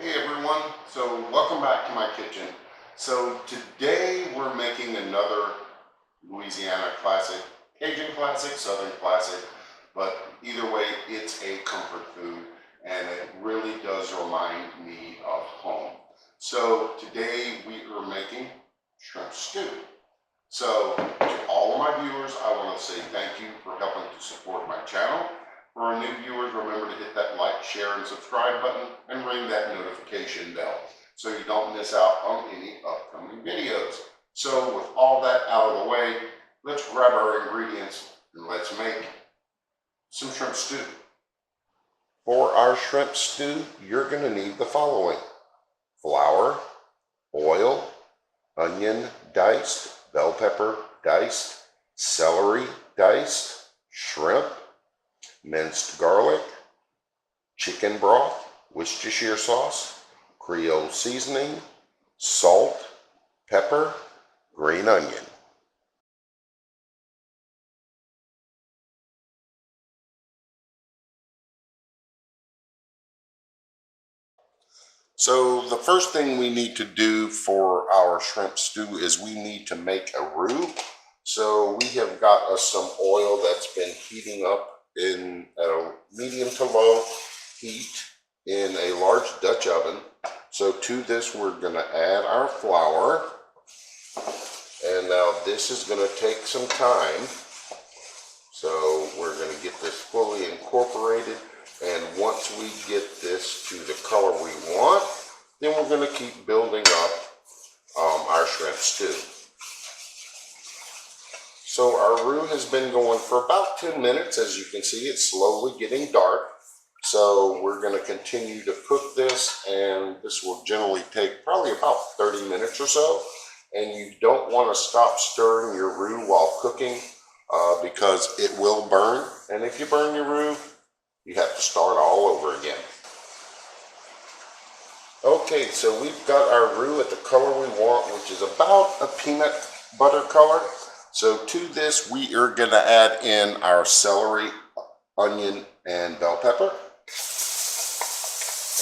Hey everyone, so welcome back to my kitchen. So today we're making another Louisiana classic, Cajun classic, Southern classic, but either way it's a comfort food and it really does remind me of home. So today we are making shrimp stew. So to all of my viewers, I want to say thank you for helping to support my channel. For our new viewers, remember to hit that like, share, and subscribe button and ring that notification bell so you don't miss out on any upcoming videos. So with all that out of the way, let's grab our ingredients and let's make some shrimp stew. For our shrimp stew, you're going to need the following: flour, oil, onion diced, bell pepper diced, celery diced, shrimp, minced garlic, chicken broth, Worcestershire sauce, Creole seasoning, salt, pepper, green onion. So the first thing we need to do for our shrimp stew is we need to make a roux. So we have got us some oil that's been heating up at a medium to low heat in a large Dutch oven. So to this we're going to add our flour, and now this is going to take some time. So we're going to get this fully incorporated, and once we get this to the color we want, then we're going to keep building up our shrimp stew. So our roux has been going for about 10 minutes. As you can see, it's slowly getting dark. So we're going to continue to cook this, and this will generally take probably about 30 minutes or so. And you don't want to stop stirring your roux while cooking because it will burn. And if you burn your roux, you have to start all over again. Okay, so we've got our roux at the color we want, which is about a peanut butter color. So to this, we are going to add in our celery, onion, and bell pepper.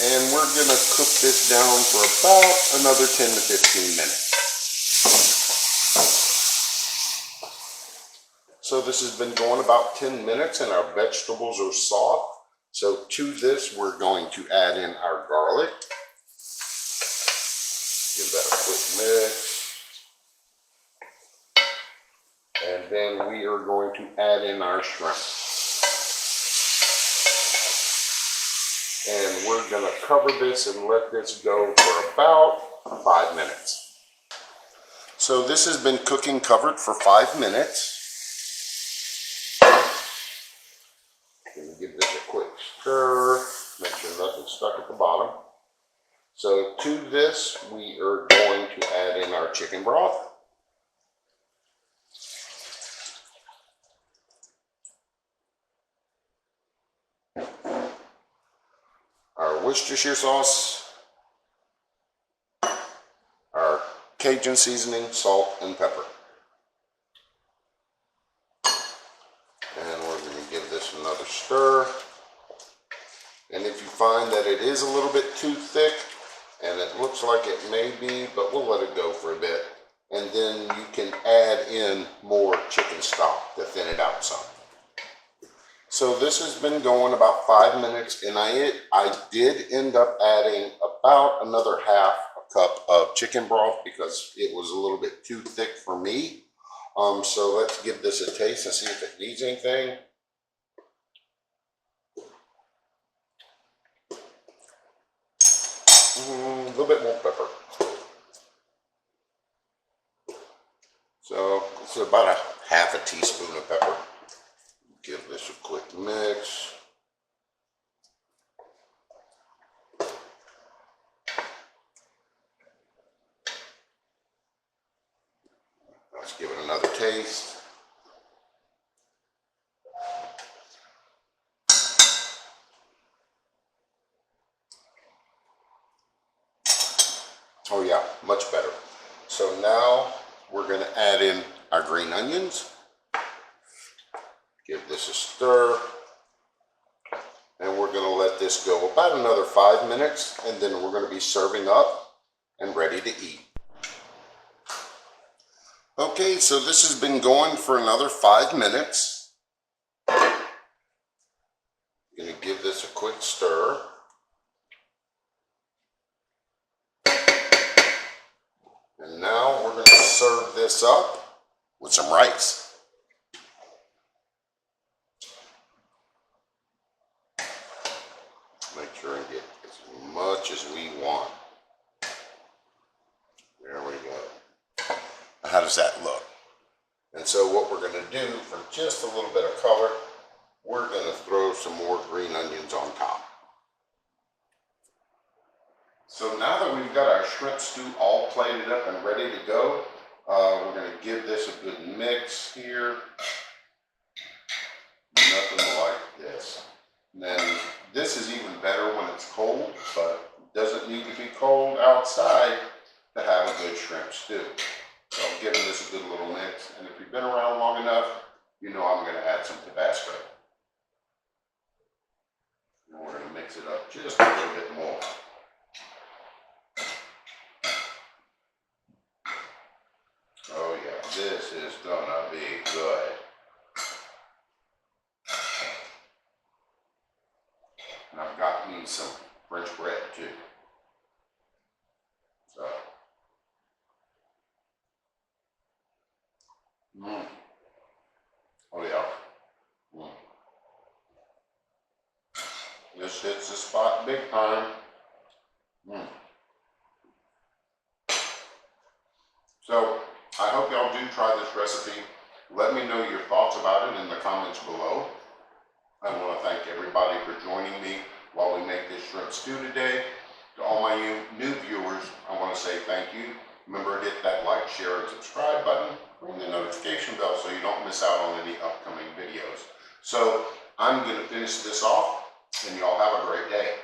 And we're going to cook this down for about another 10 to 15 minutes. So this has been going about 10 minutes and our vegetables are soft. So to this, we're going to add in our garlic. Give that a quick mix. And then we are going to add in our shrimp. And we're going to cover this and let this go for about 5 minutes. So this has been cooking covered for 5 minutes. Give this a quick stir, make sure nothing's stuck at the bottom. So to this, we are going to add in our chicken broth. Our Worcestershire sauce, our Cajun seasoning, salt, and pepper. And we're going to give this another stir. And if you find that it is a little bit too thick, and it looks like it may be, but we'll let it go for a bit. And then you can add in more chicken stock to thin it out some. So this has been going about 5 minutes, and I did end up adding about another half a cup of chicken broth because it was a little bit too thick for me. So let's give this a taste and see if it needs anything. A little bit more pepper. So it's about a half a teaspoon of pepper. Give this a quick mix. Let's give it another taste. Oh yeah, much better. So now we're going to add in our green onions. Give this a stir. And we're going to let this go about another 5 minutes, and then we're going to be serving up and ready to eat. Okay, so this has been going for another 5 minutes. I'm going to give this a quick stir. And now we're going to serve this up with some rice. Make sure and get as much as we want. There we go. How does that look? And so what we're going to do for just a little bit of color, we're going to throw some more green onions on top. So now that we've got our shrimp stew all plated up and ready to go, we're going to give this a good mix here. Nothing like this. And then this is even better when it's cold, but it doesn't need to be cold outside to have a good shrimp stew. So I'm giving this a good little mix, and if you've been around long enough, you know I'm going to add some Tabasco. And we're going to mix it up just a little bit more. Oh yeah, this is going to be good. And I've got me some French bread too. So. Oh yeah. This hits the spot big time. So I hope y'all do try this recipe. Let me know your thoughts about it in the comments below. I want to thank everybody for joining me while we make this shrimp stew today. To all my new viewers, I want to say thank you. Remember to hit that like, share, and subscribe button. Ring the notification bell so you don't miss out on any upcoming videos. So I'm going to finish this off, and y'all have a great day.